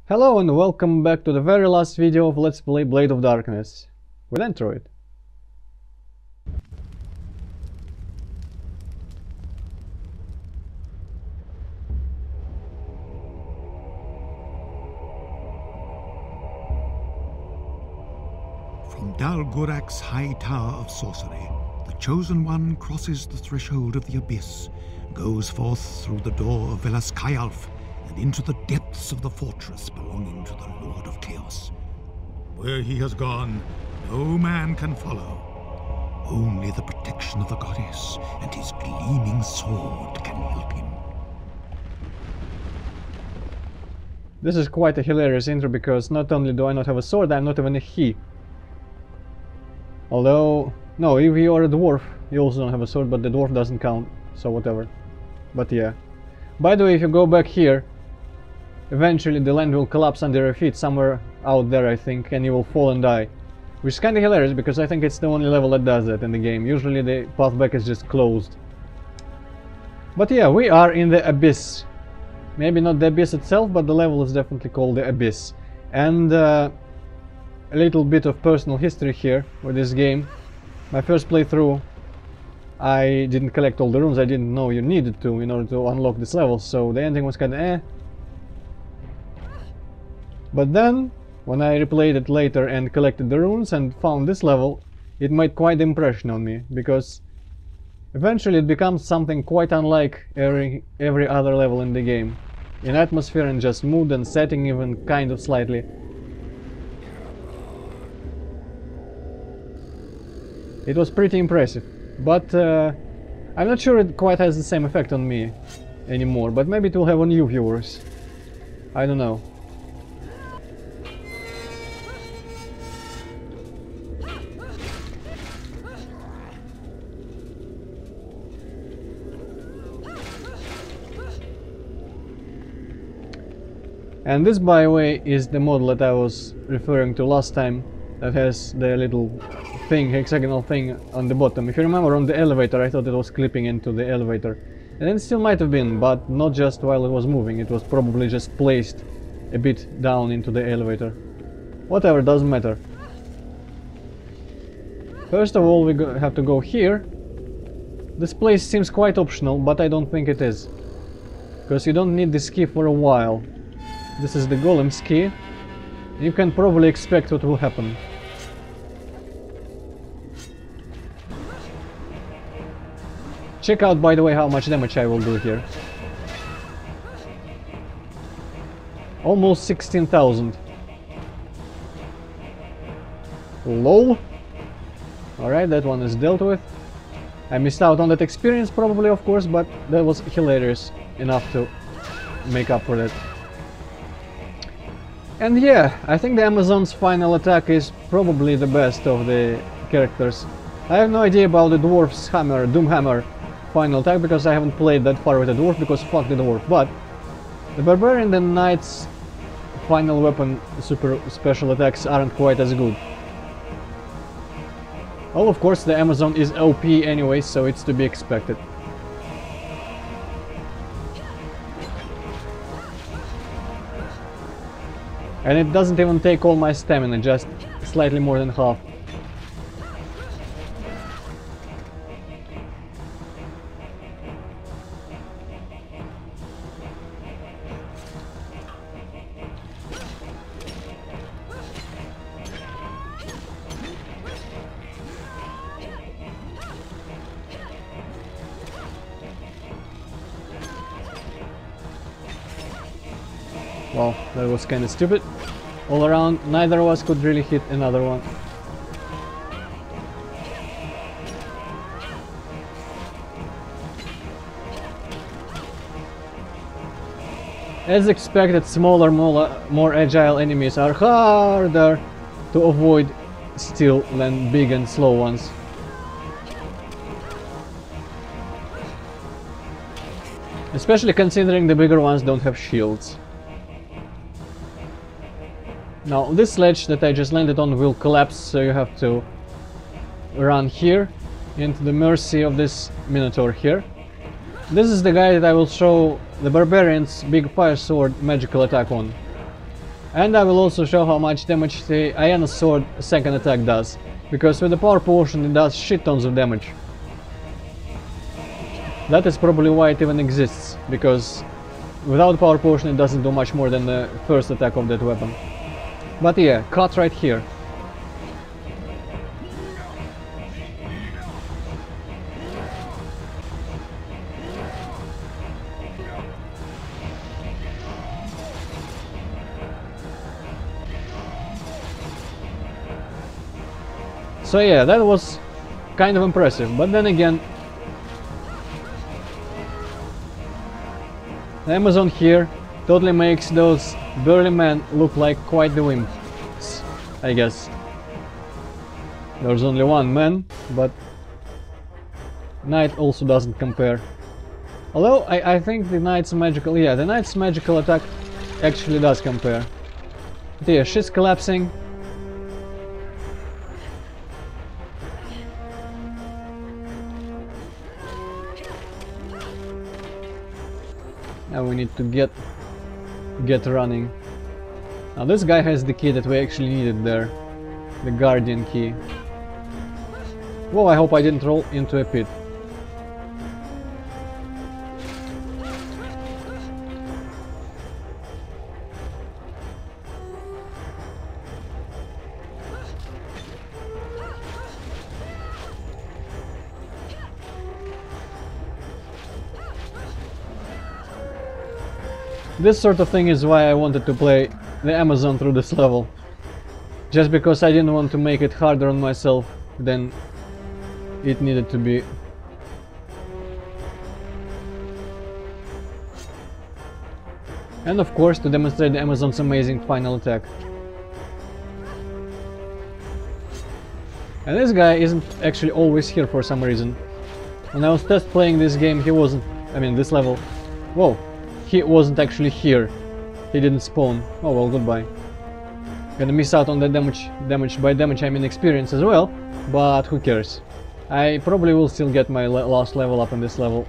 Hello and welcome back to the very last video of Let's Play Blade of Darkness with Antroid. From Dal Gurak's high tower of sorcery, the Chosen One crosses the threshold of the abyss, goes forth through the door of Velaskayalf, and into the depths of the fortress belonging to the Lord of Chaos. Where he has gone, no man can follow. Only the protection of the goddess and his gleaming sword can help him. This is quite a hilarious intro because not only do I not have a sword, I'm not even a he. Although, no, if you are a dwarf, you also don't have a sword, but the dwarf doesn't count, so whatever. But yeah. By the way, if you go back here, eventually the land will collapse under your feet somewhere out there, I think, and you will fall and die. Which is kinda hilarious because I think it's the only level that does that in the game. Usually the path back is just closed. But yeah, we are in the abyss. Maybe not the abyss itself, but the level is definitely called the abyss. And a little bit of personal history here with this game. My first playthrough, I didn't collect all the runes. I didn't know you needed to in order to unlock this level, so the ending was kinda eh. But then, when I replayed it later and collected the runes and found this level, it made quite an impression on me, because eventually it becomes something quite unlike every other level in the game. In atmosphere and just mood and setting even kind of slightly. It was pretty impressive, but I'm not sure it quite has the same effect on me anymore, but maybe it will have on you viewers. I don't know. And this, by the way, is the model that I was referring to last time, that has the little thing, hexagonal thing on the bottom. If you remember, on the elevator I thought it was clipping into the elevator. And it still might have been, but not just while it was moving, it was probably just placed a bit down into the elevator. Whatever, doesn't matter. First of all, we have to go here. This place seems quite optional, but I don't think it is. Because you don't need this key for a while. This is the golem's key. You can probably expect what will happen. Check out, by the way, how much damage I will do here. Almost 16,000. LOL. Alright, that one is dealt with. I missed out on that experience probably, of course, but that was hilarious enough to make up for that. And yeah, I think the Amazon's final attack is probably the best of the characters. I have no idea about the dwarf's hammer, Doomhammer final attack, because I haven't played that far with the dwarf, because fuck the dwarf. But the barbarian and knight's final weapon super special attacks aren't quite as good. Well, of course, the Amazon is OP anyway, so it's to be expected. And it doesn't even take all my stamina, just slightly more than half. Well, that was kinda stupid. All around, neither of us could really hit another one. As expected, smaller, more agile enemies are harder to avoid still than big and slow ones. Especially considering the bigger ones don't have shields. Now, this sledge that I just landed on will collapse, so you have to run here into the mercy of this Minotaur here. This is the guy that I will show the Barbarian's big fire sword magical attack on. And I will also show how much damage the Iana Sword second attack does. Because with the power potion it does shit tons of damage. That is probably why it even exists, because without power potion it doesn't do much more than the first attack of that weapon. But yeah, cut right here. So yeah, that was kind of impressive, but then again, the Amazon here totally makes those burly men look like quite the wimps, I guess. There's only one man, but Knight also doesn't compare. Although I think the Knight's magical, yeah, the Knight's magical attack actually does compare. But yeah, she's collapsing. Now we need to get running. Now this guy has the key that we actually needed there. The Guardian key. Whoa, I hope I didn't roll into a pit. This sort of thing is why I wanted to play the Amazon through this level. Just because I didn't want to make it harder on myself than it needed to be. And of course to demonstrate the Amazon's amazing final attack. And this guy isn't actually always here for some reason. When I was test playing this game he wasn't, I mean this level. Whoa. He wasn't actually here. He didn't spawn. Oh well, goodbye. Gonna miss out on the damage. By damage I mean experience as well, but who cares. I probably will still get my last level up in this level.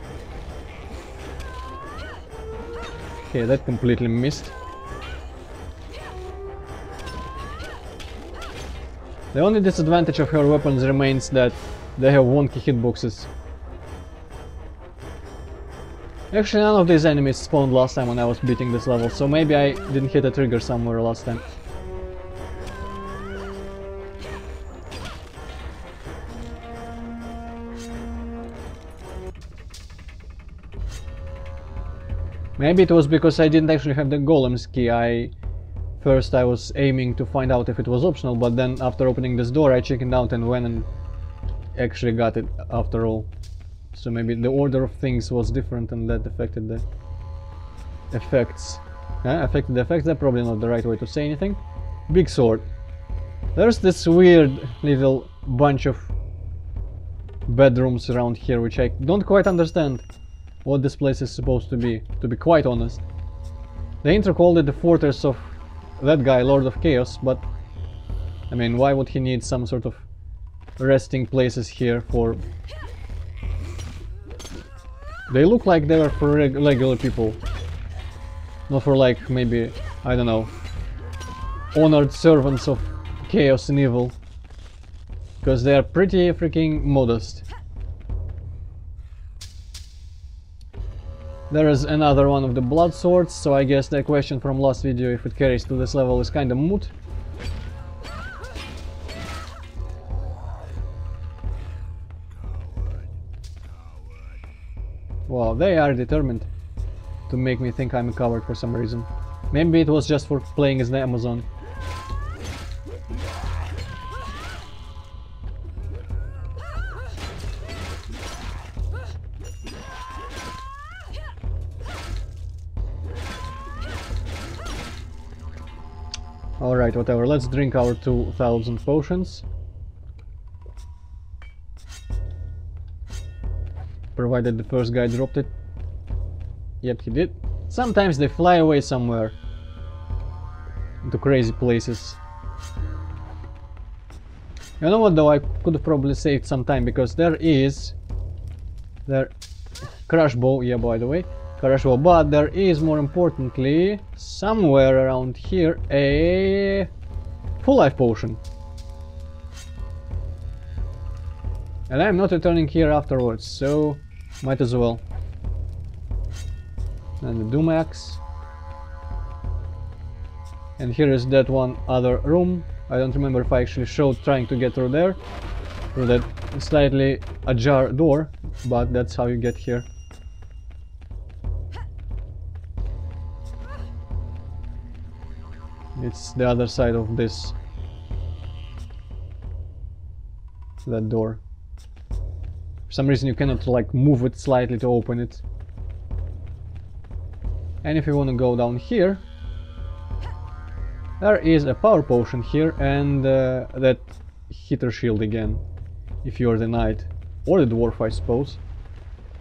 Okay, that completely missed. The only disadvantage of her weapons remains that they have wonky hitboxes. Actually, none of these enemies spawned last time when I was beating this level, so maybe I didn't hit a trigger somewhere last time. Maybe it was because I didn't actually have the Golem's key. First I was aiming to find out if it was optional, but then after opening this door I chickened out and went and actually got it after all. So maybe the order of things was different and that affected the effects. Affected the effects, that's probably not the right way to say anything. Big sword. There's this weird little bunch of bedrooms around here which I don't quite understand what this place is supposed to be quite honest. The intro called it the fortress of that guy, Lord of Chaos, but I mean, why would he need some sort of resting places here for... They look like they were for regular people, not for like maybe, I don't know, honored servants of chaos and evil, because they are pretty freaking modest. There is another one of the blood swords, so I guess the question from last video if it carries to this level is kinda moot. Wow, they are determined to make me think I'm a coward for some reason. Maybe it was just for playing as the Amazon. Alright, whatever, let's drink our 2000 potions. Provided the first guy dropped it. Yep, he did. Sometimes they fly away somewhere. Into crazy places. You know what though, I could have probably saved some time because there is... Crash bow, yeah, by the way. Хорошо, but there is, more importantly, somewhere around here, a full life potion. And I'm not returning here afterwards, so might as well. And the Doom Axe. And here is that one other room. I don't remember if I actually showed trying to get through there, through that slightly ajar door, but that's how you get here. It's the other side of this, that door. For some reason you cannot like move it slightly to open it. And if you want to go down here, there is a power potion here and that heater shield again, if you're the knight or the dwarf, I suppose.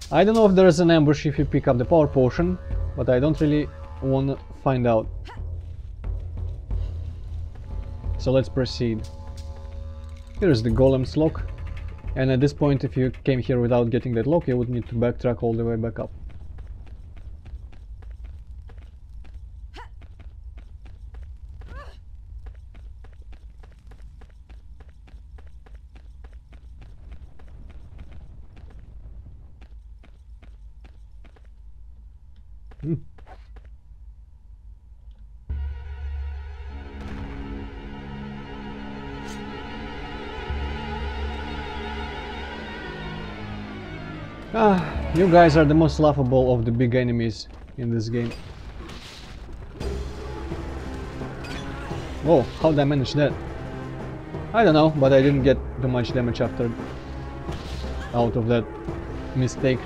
I don't know if there's an ambush if you pick up the power potion, but I don't really want to find out. So let's proceed. Here's the golem's lock, and at this point if you came here without getting that lock you would need to backtrack all the way back up. You guys are the most laughable of the big enemies in this game. Oh, how did I manage that? I don't know, but I didn't get too much damage after out of that mistake.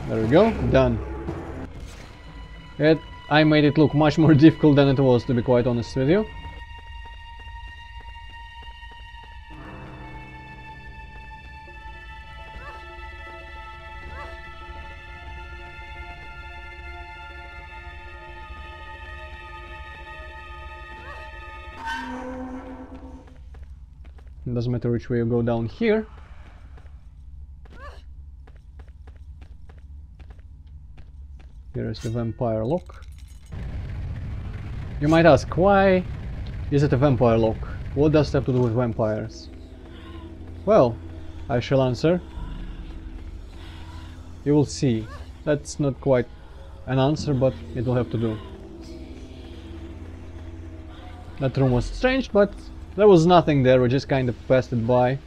There we go, done. I made it look much more difficult than it was, to be quite honest with you. It doesn't matter which way you go down here. Here is the vampire lock. You might ask, why is it a vampire lock? What does it have to do with vampires? Well, I shall answer. You will see. That's not quite an answer, but it will have to do. That room was strange, but there was nothing there, we just kind of passed it by.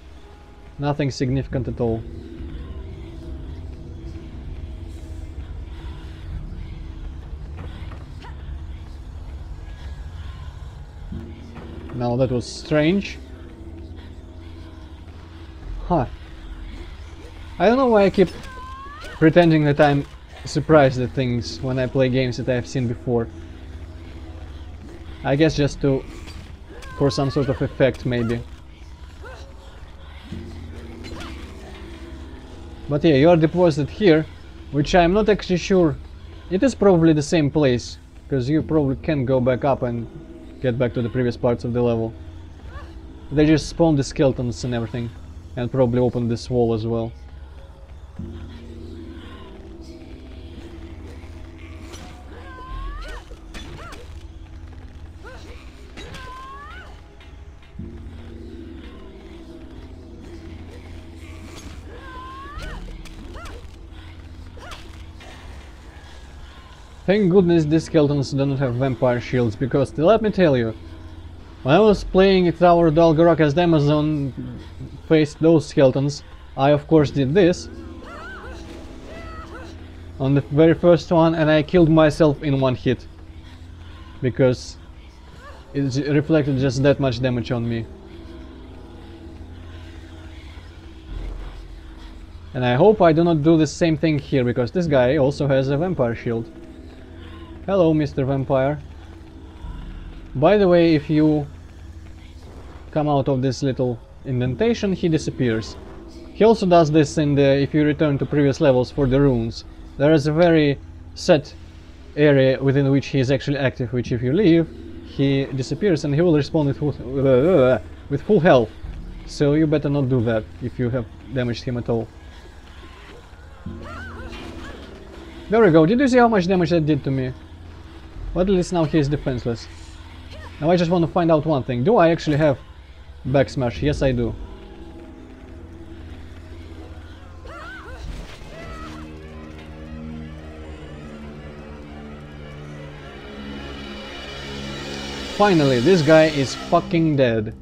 Nothing significant at all. Now that was strange. Huh. I don't know why I keep pretending that I'm surprised at things when I play games that I've seen before. I guess just to... for some sort of effect, maybe. But yeah, you are deposited here, which I'm not actually sure. It is probably the same place, because you probably can go back up and get back to the previous parts of the level. They just spawned the skeletons and everything, and probably opened this wall as well. Thank goodness these skeletons don't have vampire shields, because let me tell you, when I was playing Tower of Dalgarok as the Amazon faced those skeletons, I of course did this on the very first one, and I killed myself in one hit because it reflected just that much damage on me. And I hope I do not do the same thing here, because this guy also has a vampire shield. Hello, Mr. Vampire. By the way, if you come out of this little indentation, he disappears. He also does this in the, if you return to previous levels for the runes. There is a very set area within which he is actually active, which if you leave, he disappears and he will respawn with full health. So you better not do that if you have damaged him at all. There we go. Did you see how much damage that did to me? But at least now he is defenseless. Now I just want to find out one thing. Do I actually have back smash? Yes, I do. Finally, this guy is fucking dead.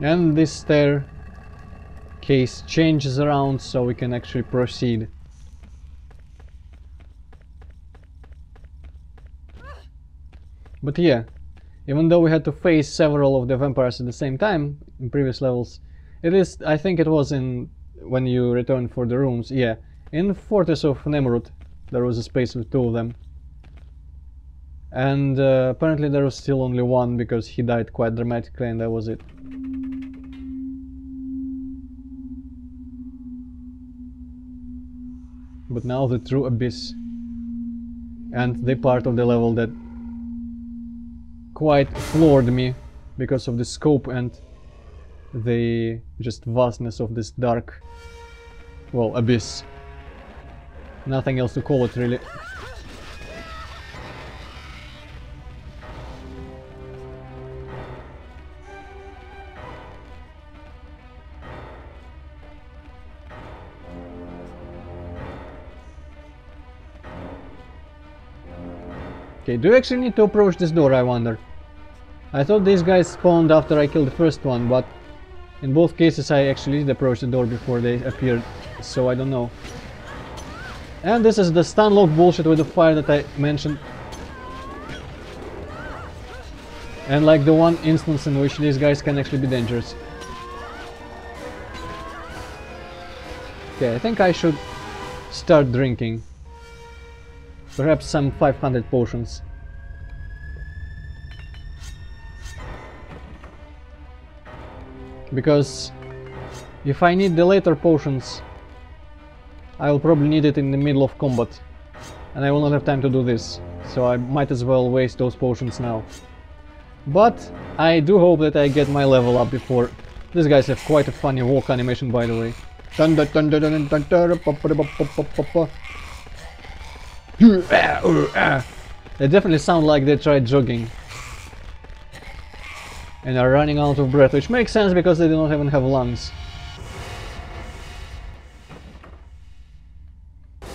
And this staircase changes around so we can actually proceed. But yeah, even though we had to face several of the vampires at the same time in previous levels, it is, I think it was in when you return for the rooms, yeah, in Fortress of Nemrut there was a space with 2 of them. And apparently there was still only one because he died quite dramatically and that was it. But now the true abyss, and the part of the level that quite floored me because of the scope and the just vastness of this dark, well, abyss. Nothing else to call it really. Okay, do you actually need to approach this door, I wonder? I thought these guys spawned after I killed the first one, but in both cases I actually did approach the door before they appeared, so I don't know. And this is the stun lock bullshit with the fire that I mentioned. And like the one instance in which these guys can actually be dangerous. Okay, I think I should start drinking. Perhaps some 500 potions. Because if I need the later potions, I will probably need it in the middle of combat. And I will not have time to do this. So I might as well waste those potions now. But I do hope that I get my level up before. These guys have quite a funny walk animation, by the way. They definitely sound like they tried jogging and are running out of breath, which makes sense because they do not even have lungs.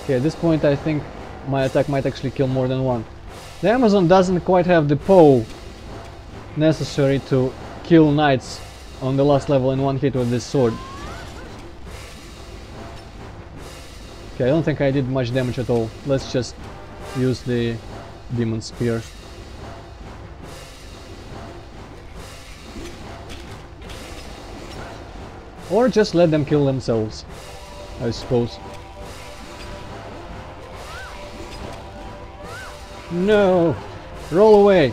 Okay, at this point I think my attack might actually kill more than one. The Amazon doesn't quite have the POW necessary to kill knights on the last level in one hit with this sword. Okay, I don't think I did much damage at all. Let's just use the demon spear. Or just let them kill themselves, I suppose. No! Roll away!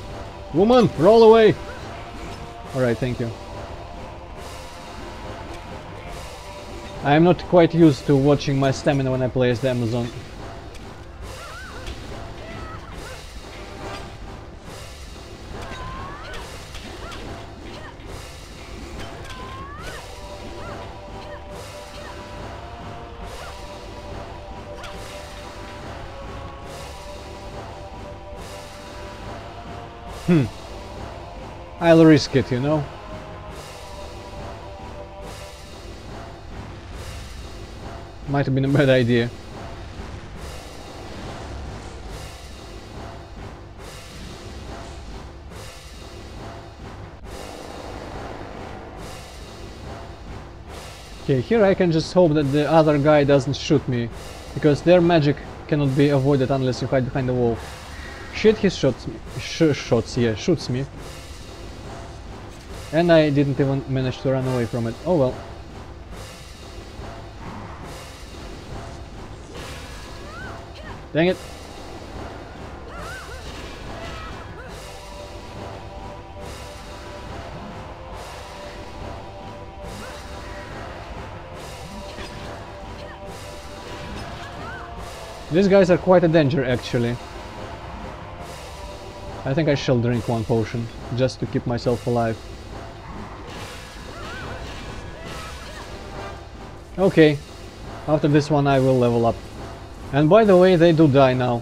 Woman, roll away! Alright, thank you. I am not quite used to watching my stamina when I play as the Amazon. I'll risk it, you know. Might have been a bad idea. Okay, here I can just hope that the other guy doesn't shoot me, because their magic cannot be avoided unless you hide behind the wall. Shit, he shoots me. Shoots me. And I didn't even manage to run away from it. Oh well. Dang it. These guys are quite a danger, actually. I think I shall drink one potion, just to keep myself alive. Okay, after this one I will level up. And by the way, they do die now.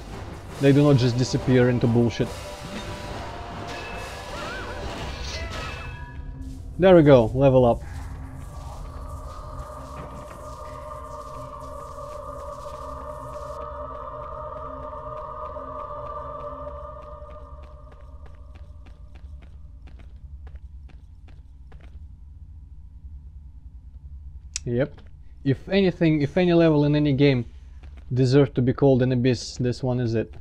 They do not just disappear into bullshit. There we go, level up. Yep. If anything, if any level in any game deserves to be called an abyss, this one is it.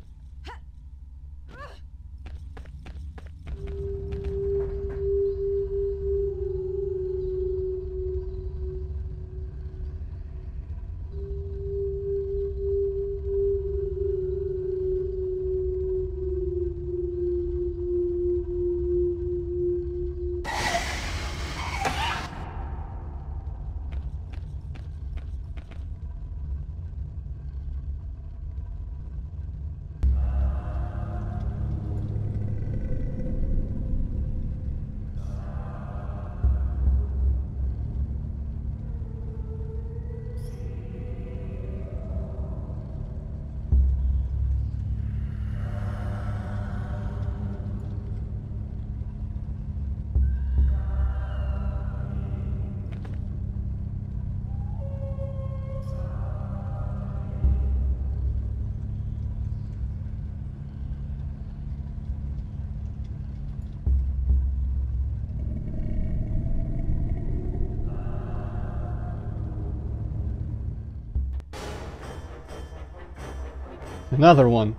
Another one.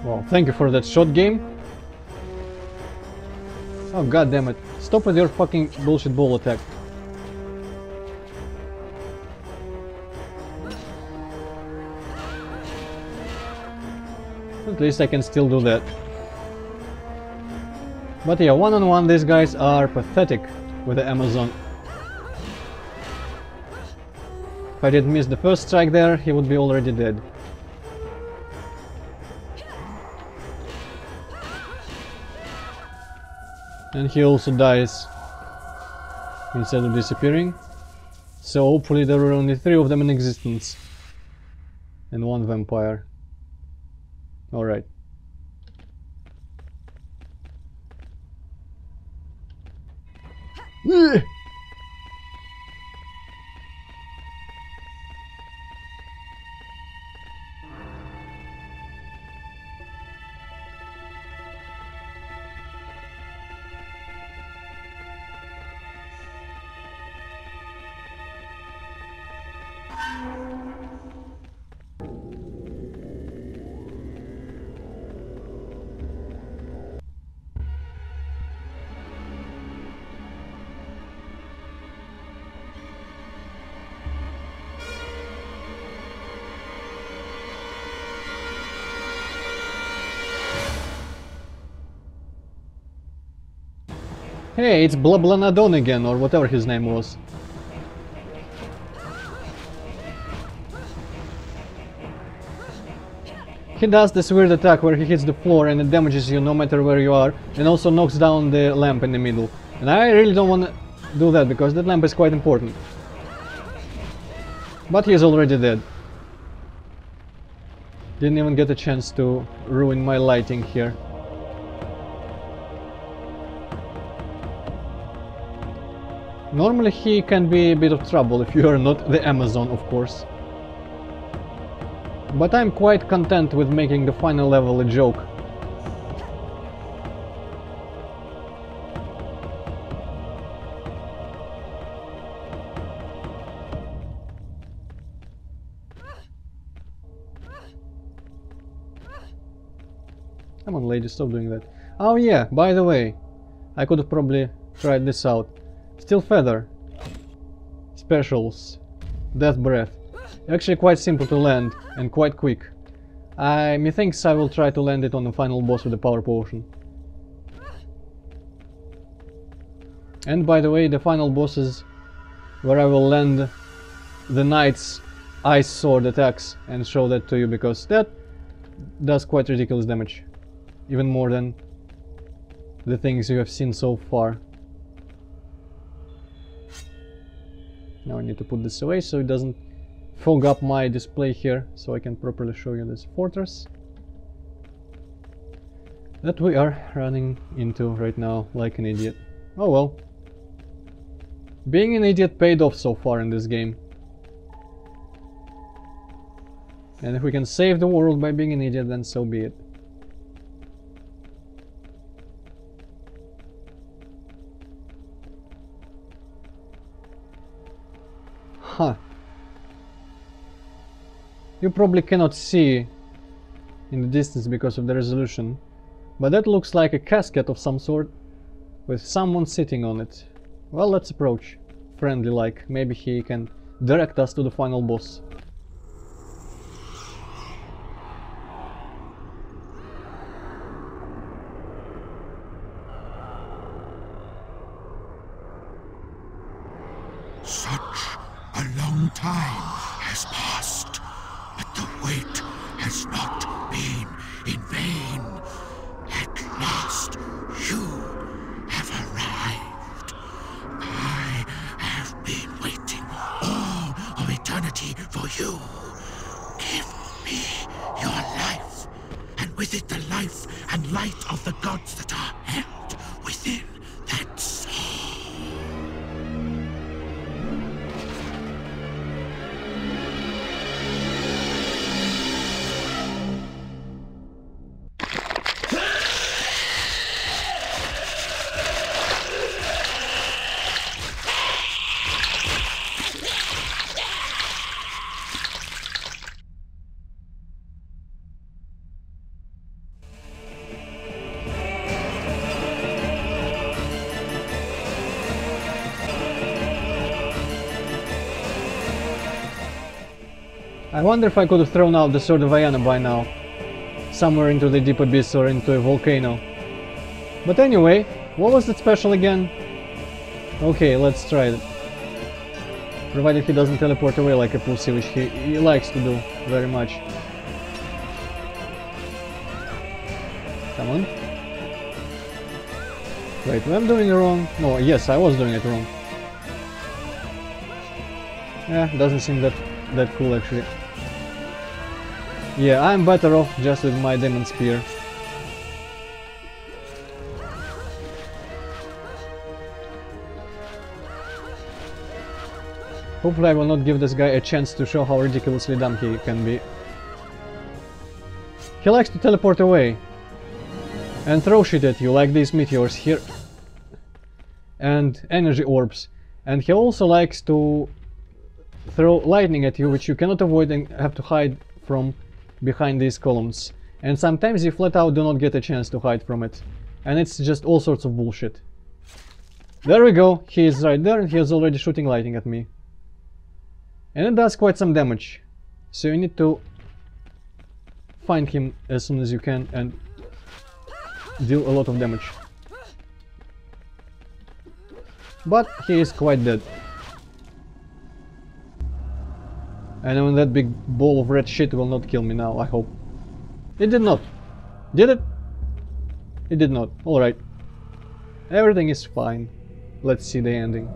Well, thank you for that shot, game. Oh, god damn it. Stop with your fucking bullshit ball attack. At least I can still do that. But yeah, one-on-one these guys are pathetic with the Amazon. If I didn't miss the first strike there, he would be already dead. And he also dies instead of disappearing. So hopefully there are only 3 of them in existence. And 1 vampire. Alright. Hey, it's Blablanadon again, or whatever his name was. He does this weird attack where he hits the floor and it damages you no matter where you are, and also knocks down the lamp in the middle. And I really don't want to do that because that lamp is quite important. But he is already dead. Didn't even get a chance to ruin my lighting here. Normally he can be a bit of trouble if you are not the Amazon, of course. But I'm quite content with making the final level a joke. Come on, lady, stop doing that. Oh yeah, by the way, I could have probably tried this out. Steel Feather. Specials. Death Breath. Actually quite simple to land and quite quick. Methinks I will try to land it on the final boss with the power potion. And by the way, the final boss is where I will land the knight's ice sword attacks and show that to you, because that does quite ridiculous damage. Even more than the things you have seen so far. Now I need to put this away so it doesn't fog up my display here, so I can properly show you this fortress that we are running into right now like an idiot. Oh well. Being an idiot paid off so far in this game. And if we can save the world by being an idiot, then so be it. Huh. You probably cannot see in the distance because of the resolution, but that looks like a casket of some sort with someone sitting on it. Well, let's approach. Friendly like. Maybe he can direct us to the final boss. Such a long time has passed, but the wait has not been in vain. At last, you have arrived. I have been waiting all of eternity for you. Give me your life, and with it the life and light of the gods that are held within that soul. I wonder if I could have thrown out the Sword of Ayana by now. Somewhere into the deep abyss or into a volcano. But anyway, what was that special again? Okay, let's try it. Provided he doesn't teleport away like a pussy, which he likes to do very much. Come on. Wait, am I doing it wrong? No, yes, I was doing it wrong. Yeah, doesn't seem that cool actually. Yeah, I'm better off just with my Demon Spear. Hopefully I will not give this guy a chance to show how ridiculously dumb he can be. He likes to teleport away and throw shit at you, like these meteors here and energy orbs. And he also likes to throw lightning at you, which you cannot avoid and have to hide from behind these columns. And sometimes you flat out do not get a chance to hide from it. And it's just all sorts of bullshit. There we go, he is right there and he is already shooting lightning at me. And it does quite some damage. So you need to find him as soon as you can and deal a lot of damage. But he is quite dead. And when that big ball of red shit will not kill me now, I hope. It did not. Did it? It did not. Alright. Everything is fine. Let's see the ending.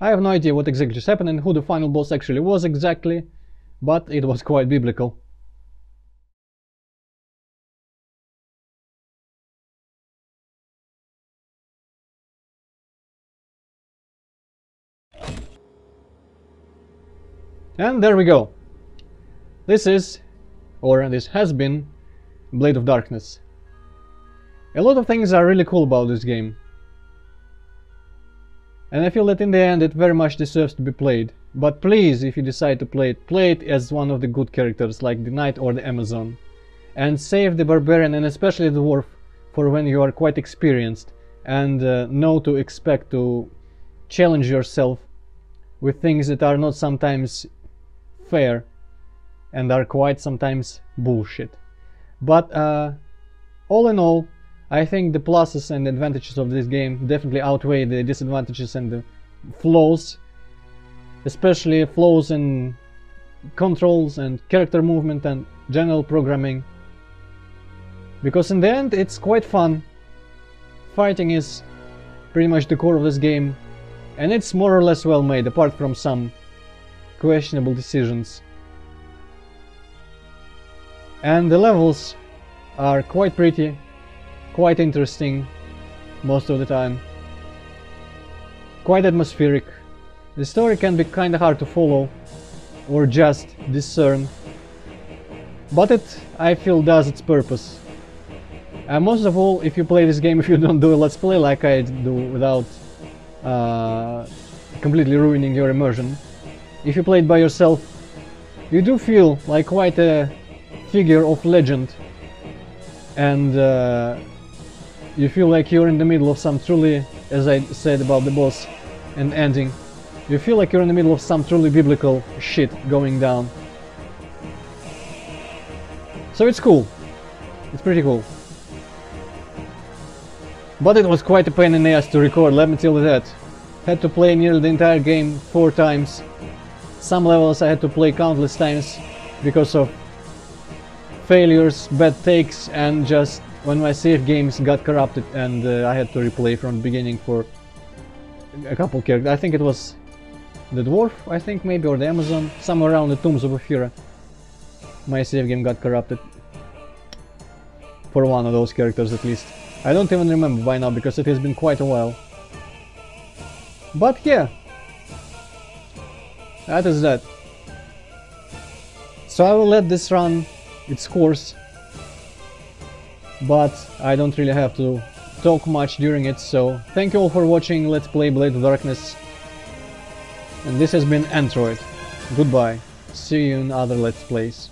I have no idea what exactly just happened and who the final boss actually was exactly, but it was quite biblical. And there we go. This is, or this has been, Blade of Darkness. A lot of things are really cool about this game. And I feel that in the end it very much deserves to be played. But please, if you decide to play it as one of the good characters like the Knight or the Amazon. And save the Barbarian and especially the Dwarf for when you are quite experienced and know to expect to challenge yourself with things that are not sometimes fair and are quite sometimes bullshit. But all in all, I think the pluses and advantages of this game definitely outweigh the disadvantages and the flaws, especially flaws in controls and character movement and general programming, because in the end it's quite fun. Fighting is pretty much the core of this game, and it's more or less well made apart from some questionable decisions. And the levels are quite pretty, quite interesting most of the time, quite atmospheric. The story can be kinda hard to follow or just discern, but it, I feel, does its purpose. And most of all, if you play this game, if you don't do a let's play like I do without completely ruining your immersion, if you play it by yourself, you do feel like quite a figure of legend, and you feel like you're in the middle of some truly, as I said about the boss and ending, you feel like you're in the middle of some truly biblical shit going down. So it's cool. It's pretty cool. But it was quite a pain in the ass to record, let me tell you that. Had to play nearly the entire game 4 times. Some levels I had to play countless times because of failures, bad takes, and just when my save games got corrupted and I had to replay from the beginning for a couple characters. I think it was the Dwarf, I think maybe, or the Amazon, somewhere around the Tombs of Ophira. My save game got corrupted. For one of those characters at least. I don't even remember by now because it has been quite a while. But yeah, that is that. So I will let this run its course, but I don't really have to talk much during it, so thank you all for watching Let's Play Blade of Darkness. And this has been Antroid. Goodbye. See you in other Let's Plays.